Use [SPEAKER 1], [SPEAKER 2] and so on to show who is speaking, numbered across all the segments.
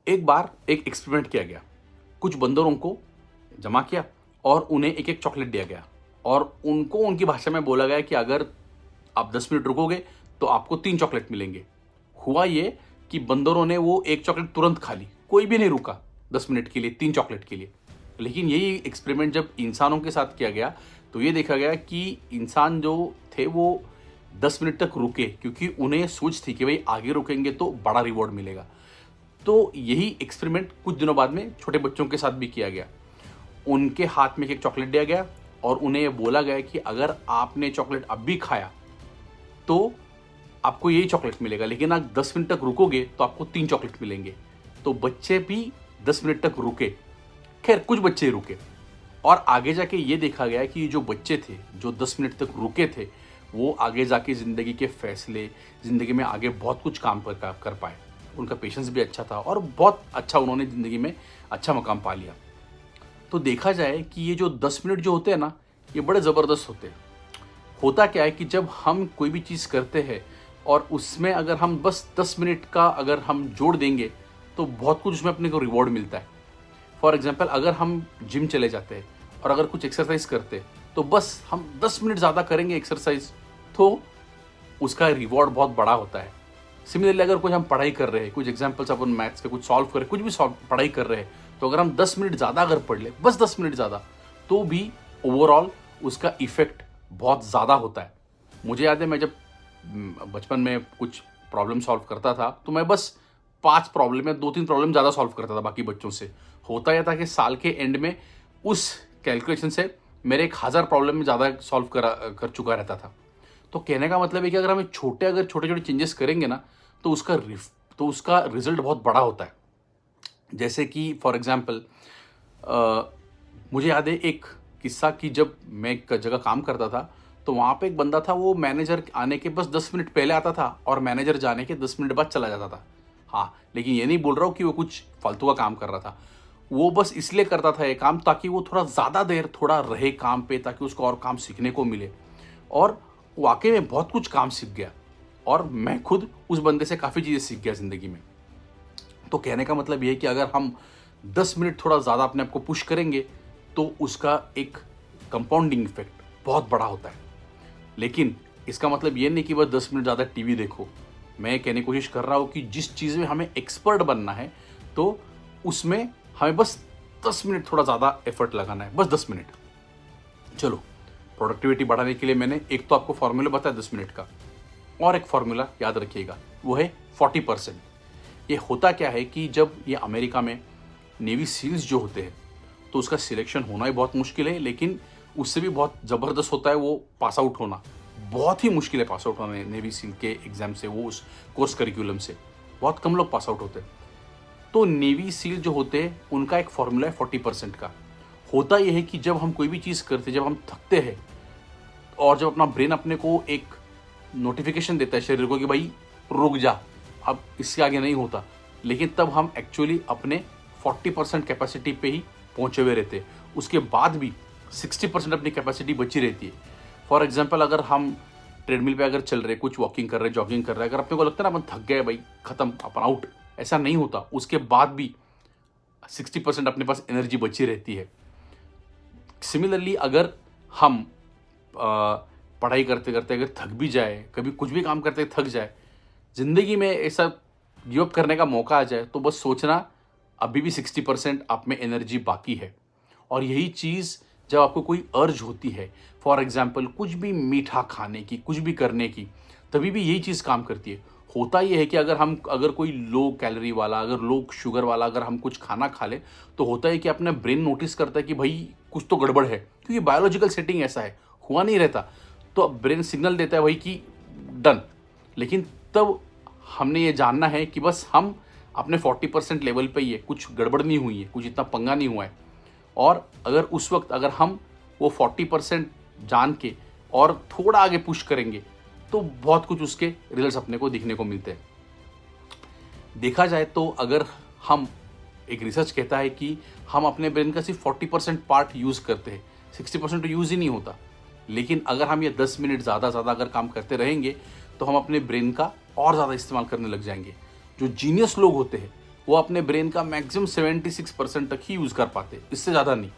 [SPEAKER 1] एक बार एक एक्सपेरिमेंट किया गया। कुछ बंदरों को जमा किया और उन्हें एक-एक चॉकलेट दिया गया और उनको उनकी भाषा में बोला गया कि अगर आप 10 मिनट रुकोगे तो आपको 3 चॉकलेट मिलेंगे। हुआ ये कि बंदरों ने वो 1 चॉकलेट तुरंत खा ली, कोई भी नहीं रुका 10 मिनट के लिए 3 चॉकलेट के लिए। लेकिन यही एक्सपेरिमेंट जब इंसानों के साथ किया गया तो ये देखा गया कि इंसान जो थे वो 10 मिनट तक रुके, क्योंकि उन्हें सोच थी कि भाई आगे रुकेंगे तो बड़ा रिवॉर्ड मिलेगा। तो यही एक्सपेरिमेंट कुछ दिनों बाद में छोटे बच्चों के साथ भी किया गया। उनके हाथ में एक चॉकलेट दिया गया और उन्हें ये बोला गया कि अगर आपने चॉकलेट अब भी खाया तो आपको यही चॉकलेट मिलेगा, लेकिन आप 10 मिनट तक रुकोगे तो आपको 3 चॉकलेट मिलेंगे। तो बच्चे भी 10 मिनट तक रुके। खैर कुछ बच्चे रुके और आगे जाके ये देखा गया कि जो बच्चे थे जो 10 मिनट तक रुके थे वो आगे जाके ज़िंदगी के फैसले, ज़िंदगी में आगे बहुत कुछ काम कर पाए। उनका पेशेंस भी अच्छा था और बहुत अच्छा उन्होंने ज़िंदगी में अच्छा मकाम पा लिया। तो देखा जाए कि ये जो 10 मिनट जो होते हैं ना, ये बड़े ज़बरदस्त होते हैं। होता क्या है कि जब हम कोई भी चीज़ करते हैं और उसमें अगर हम बस 10 मिनट का अगर हम जोड़ देंगे तो बहुत कुछ उसमें अपने को रिवॉर्ड मिलता है। फॉर एग्जांपल अगर हम जिम चले जाते हैं और अगर कुछ एक्सरसाइज करते हैं तो बस हम 10 मिनट ज़्यादा करेंगे एक्सरसाइज तो उसका रिवॉर्ड बहुत बड़ा होता है। सिमिलरली अगर कुछ हम पढ़ाई कर रहे हैं, कुछ एग्जाम्पल्स अपन मैथ्स के कुछ सॉल्व कर रहे हैं, कुछ भी पढ़ाई कर रहे हैं, तो अगर हम 10 मिनट ज़्यादा अगर पढ़ ले, बस 10 मिनट ज़्यादा, तो भी ओवरऑल उसका इफेक्ट बहुत ज़्यादा होता है। मुझे याद है मैं जब बचपन में कुछ प्रॉब्लम सॉल्व करता था तो मैं बस 5 प्रॉब्लम या 2-3 प्रॉब्लम ज़्यादा सॉल्व करता था बाकी बच्चों से। होता यह था कि साल के एंड में उस कैलकुलेशन से मेरे 1000 प्रॉब्लम में ज़्यादा सॉल्व कर चुका रहता था। तो कहने का मतलब है कि अगर हमें छोटे छोटे चेंजेस करेंगे ना तो उसका रिजल्ट बहुत बड़ा होता है। जैसे कि फॉर एग्जांपल मुझे याद है एक किस्सा कि जब मैं एक जगह काम करता था तो वहाँ पे एक बंदा था, वो मैनेजर आने के बस 10 मिनट पहले आता था और मैनेजर जाने के 10 मिनट बाद चला जाता था। हाँ, लेकिन ये नहीं बोल रहा हूँ कि वो कुछ फालतू का काम कर रहा था। वो बस इसलिए करता था ये काम ताकि वो थोड़ा ज़्यादा देर थोड़ा रहे काम पे, ताकि उसको और काम सीखने को मिले। और वाकई में बहुत कुछ काम सीख गया और मैं खुद उस बंदे से काफ़ी चीज़ें सीख गया ज़िंदगी में। तो कहने का मतलब ये है कि अगर हम 10 मिनट थोड़ा ज़्यादा अपने आप को पुश करेंगे तो उसका एक कंपाउंडिंग इफेक्ट बहुत बड़ा होता है। लेकिन इसका मतलब ये नहीं कि बस 10 मिनट ज़्यादा टीवी देखो। मैं कहने की कोशिश कर रहा हूँ कि जिस चीज़ में हमें एक्सपर्ट बनना है तो उसमें हमें बस 10 मिनट थोड़ा ज़्यादा एफर्ट लगाना है, बस 10 मिनट। चलो, प्रोडक्टिविटी बढ़ाने के लिए मैंने एक तो आपको फॉर्मूला बताया 10 मिनट का, और एक फॉर्मूला याद रखिएगा, वो है 40%। ये होता क्या है कि जब ये अमेरिका में नेवी सील्स जो होते हैं तो उसका सिलेक्शन होना ही बहुत मुश्किल है, लेकिन उससे भी बहुत ज़बरदस्त होता है वो पास आउट होना। बहुत ही मुश्किल है पास आउट होना नेवी सील के एग्ज़ाम से, वो उस कोर्स करिकुलम से बहुत कम लोग पास आउट होते हैं। तो नेवी सील जो होते हैं उनका एक फॉर्मूला है 40% का। होता यह है कि जब हम कोई भी चीज़ करते हैं, जब हम थकते हैं और जब अपना ब्रेन अपने को एक नोटिफिकेशन देता है शरीर को कि भाई रुक जा, अब इससे आगे नहीं होता, लेकिन तब हम एक्चुअली अपने 40% कैपेसिटी पे ही पहुँचे हुए रहते हैं। उसके बाद भी 60% अपनी कैपेसिटी बची रहती है। फॉर एग्जांपल अगर हम ट्रेडमिल पे अगर चल रहे, कुछ वॉकिंग कर रहे, जॉगिंग कर रहे हैं, अगर अपने को लगता है ना अपन थक गए भाई, खत्म, अपन आउट, ऐसा नहीं होता। उसके बाद भी 60% अपने पास एनर्जी बची रहती है। सिमिलरली अगर हम पढ़ाई करते करते अगर थक भी जाए, कभी कुछ भी काम करते थक जाए, ज़िंदगी में ऐसा गिव अप करने का मौका आ जाए, तो बस सोचना अभी भी 60% आप में एनर्जी बाकी है। और यही चीज़ जब आपको कोई अर्ज होती है, फॉर एग्जांपल कुछ भी मीठा खाने की, कुछ भी करने की, तभी भी यही चीज़ काम करती है। होता ये है कि अगर कोई लो कैलोरी वाला, अगर लो शुगर वाला अगर हम कुछ खाना खा लें, तो होता है कि अपना ब्रेन नोटिस करता है कि भाई कुछ तो गड़बड़ है, क्योंकि बायोलॉजिकल सेटिंग ऐसा है, हुआ नहीं रहता। तो अब ब्रेन सिग्नल देता है भाई कि डन। लेकिन तब हमने ये जानना है कि बस हम अपने 40% लेवल पे ही है, कुछ गड़बड़ नहीं हुई है, कुछ इतना पंगा नहीं हुआ है। और अगर उस वक्त अगर हम वो 40% जान के और थोड़ा आगे पुश करेंगे तो बहुत कुछ उसके रिजल्ट्स अपने को दिखने को मिलते हैं। देखा जाए तो अगर हम, एक रिसर्च कहता है कि हम अपने ब्रेन का सिर्फ 40% पार्ट यूज़ करते हैं, 60% तो यूज़ ही नहीं होता। लेकिन अगर हम ये 10 मिनट ज़्यादा अगर काम करते रहेंगे तो हम अपने ब्रेन का और ज़्यादा इस्तेमाल करने लग जाएंगे। जो जीनियस लोग होते हैं वो अपने ब्रेन का मैक्सिमम 76% तक ही यूज़ कर पाते, इससे ज़्यादा नहीं।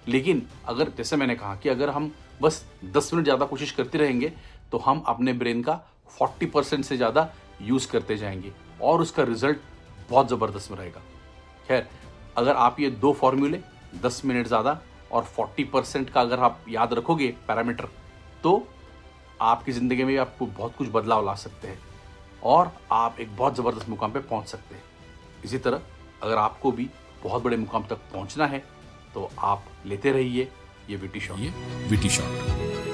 [SPEAKER 1] लेकिन अगर जैसे मैंने कहा कि अगर हम बस 10 मिनट ज़्यादा कोशिश करते रहेंगे तो हम अपने ब्रेन का 40% से ज़्यादा यूज़ करते जाएंगे और उसका रिजल्ट बहुत ज़बरदस्त रहेगा। खैर, अगर आप ये 2 फॉर्मूले 10 मिनट ज़्यादा और 40% का अगर आप याद रखोगे पैरामीटर, तो आपकी ज़िंदगी में आपको बहुत कुछ बदलाव ला सकते हैं और आप एक बहुत ज़बरदस्त मुकाम पे पहुंच सकते हैं। इसी तरह अगर आपको भी बहुत बड़े मुकाम तक पहुंचना है तो आप लेते रहिए ये विटी शॉट।